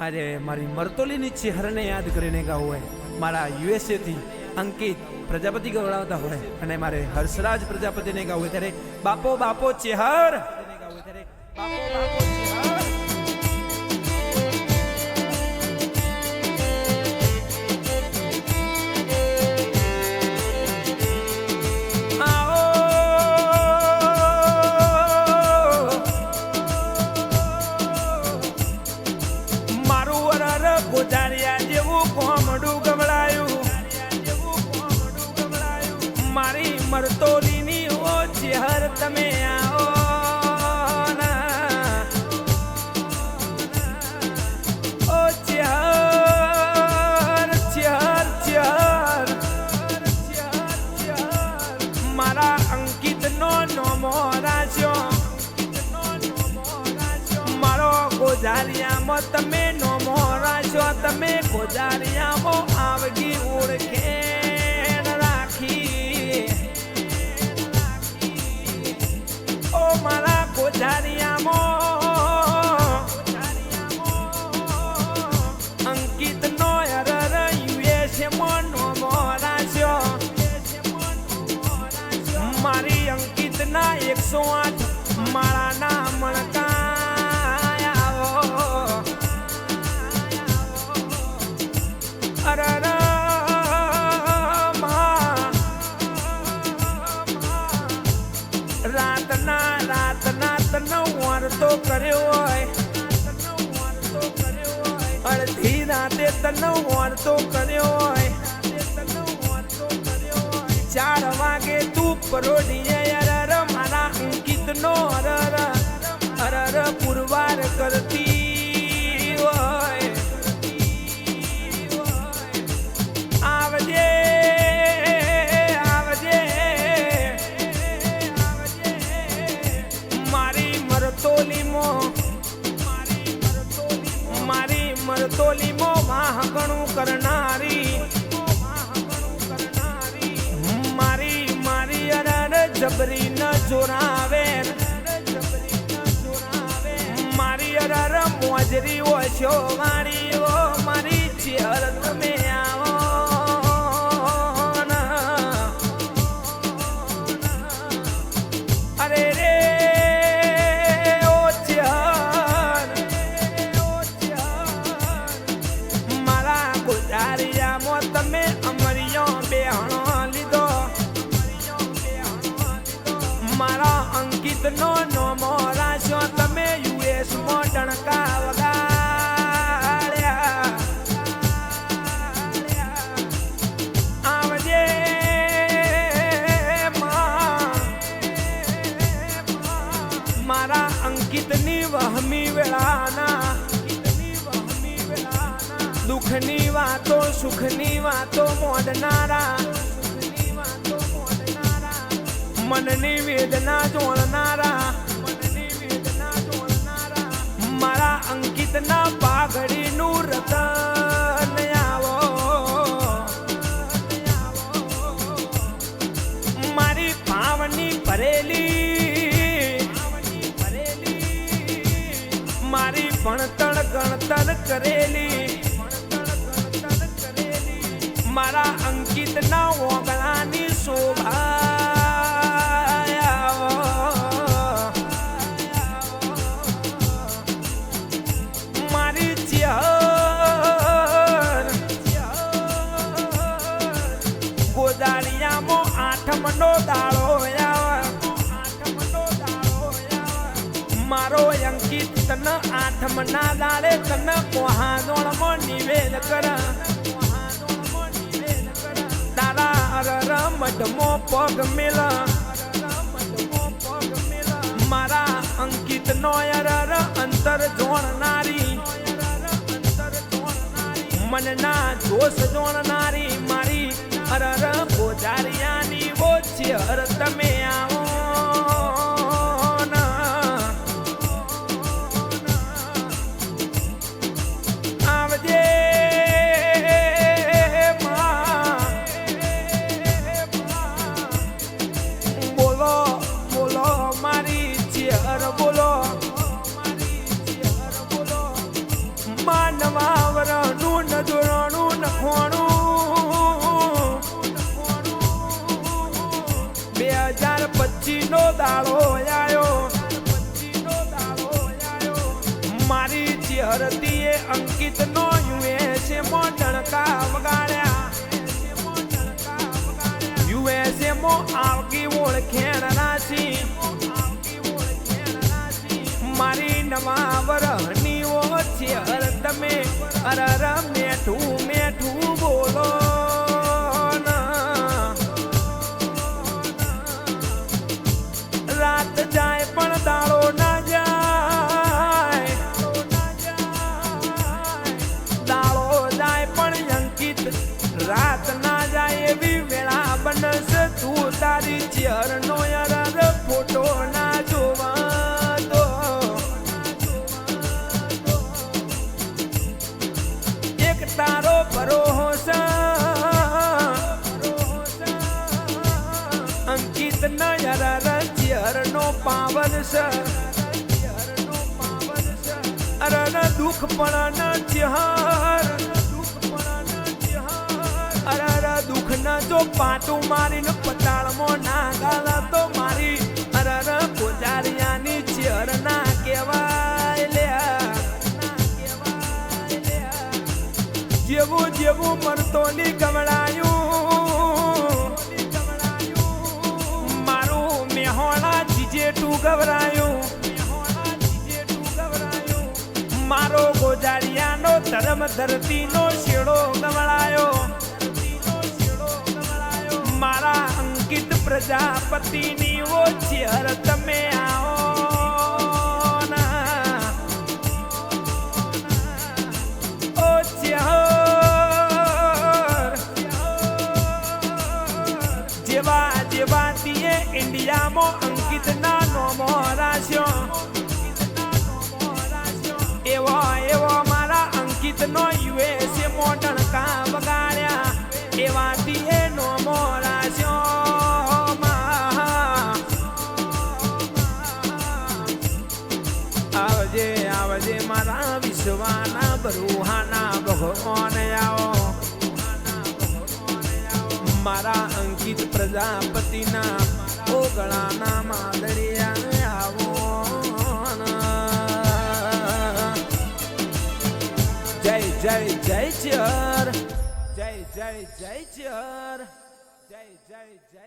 આજે મારી મરતોલીની ચહેરાને યાદ કરીને ગાવું હોય, મારા યુએસએ થી અંકિત પ્રજાપતિ ગવડાવતા હોય અને મારે હર્ષરાજ પ્રજાપતિને ગાવું હોય ત્યારે બાપો બાપો ચેહર બાપો બાપો ચેહર ગોજારિયા જેવું કોમડું ગવડાયું, મારી મરતોલીની ઓ ચેહર તમે આવો ઓ ચેહર ચેહર ચેહર મારા અંકિતનો નોમો રાખ્યો, મારો ગોજારિયામાં તમે નોમો રાખ્યો, તમે ગોજારિયામાં આવગી ઓળખે રાખી ઓ મારા ગોજારિયામાં અંકિતનો અરર યુએસએમાં નોમો રાખ્યો, મારી અંકિતના 108 માળાના મણકા રાતના તનો વારતો કર્યો હોય, અડધી રાતે તનો વારતો કર્યો હોય, 4 વાગે તું પરોડીએ અરર મારા અંકિતનો અરર અરર પુરવાર કરતી હોય, આવજે આવજે મારી મરતોલીમો વાહગણું કરનારી, મારી અરર જબરી ન જોરાવે, મારી અરર મોજરી ઓછો વાળી ઓ મારી ચેહર તમે આવો અરે રે ઓ ચેહર મારા ગોજારિયામાં તમે અમરિયો બેહણો લીધો, મારા અંકિતનો નોમો રાખ્યો, તમે યુએસમાં ડણકા વગાડ્યા, આવજે મારા અંકિતની વહમી વેળાના દુઃખની વાતો સુખની વાતો મોડનારા, મનની વેદના જોડનારા, મારા અંકિતના પાઘડીનું રતન આવો, મારી ભાવની ભરેલી મારી ભણતર ગણતર કરેલી, મારા અંકિતના ઓગણાની શોભા મારી ચેહર ગોજારિયામાં 8મનો દાડો મારો અંકિત તન 8મના દાડે તન કોહાદોળમાં નિવેદ કર, તારા અરર મઢમો પગ મેલ, મારા અંકિતનો અરર અંતર જોણનારી, મનના જોશ જોણનારી, મારી અરર ગોજારિયાની ઓ ચેહર તમે આવો આવજે બોલો બોલો મારી ચેહર બોલો આ નવા વરનું નજોરણું નખવાણું 2025 નો દાડો આયો મારી ચેહરતીએ અંકિત નો યુએસએ માં ડણકા વગાડ્યા યુએસએ માં આવકી ઓળખેણ રાશી મારી નવા વરની ઓ ચેહર તમે અરર મેઠું મેઠું બોલો રાત જાય પણ દાડો ના જાય દાડો જાય પણ અંકિત રાત ના જાય એવી વેળા બનશે તું તારી ચેહર નો અરર ફોટો ના જોવા દો એક તારો ભરોસ અંકિત નયર ચેહર નો પાવર છે અરર દુઃખ પણ ન ચેહર અરર દુઃખ ન જો પાટું મારીને પતાળમાં ના ગાલા તો મારી અરર પૂજારિયાની ચેહર ના કહેવાય લ્યા જેવું જેવું મરતો ની ગવડાયું મારું મેહોણા જીજેટું ગવરાયું મારો ગોજારિયાનો ધર્મ ધરતીનો શેડો ગવડાયો મારા અંકિત પ્રજાપતિની ઓ ચેહર તમે આવો ના ઓ ચેહર જેવા જેવા તીએ ઇન્ડિયામાં અંકિત ના નોમો રાખ્યો એવો એવો મારા અંકિત નો યુએસએ મોટણ કા વગાડ્યા એવા તીએ નોમો રાખ્યો આવજે આવજે મારા વિશ્વાના બરુહાના ભગવાન આવો મારા અંકિત પ્રજાપતિના ઓગળાના માદળિયા આવો જય જય જય ચેહર જય જય જય ચેહર જય જય જય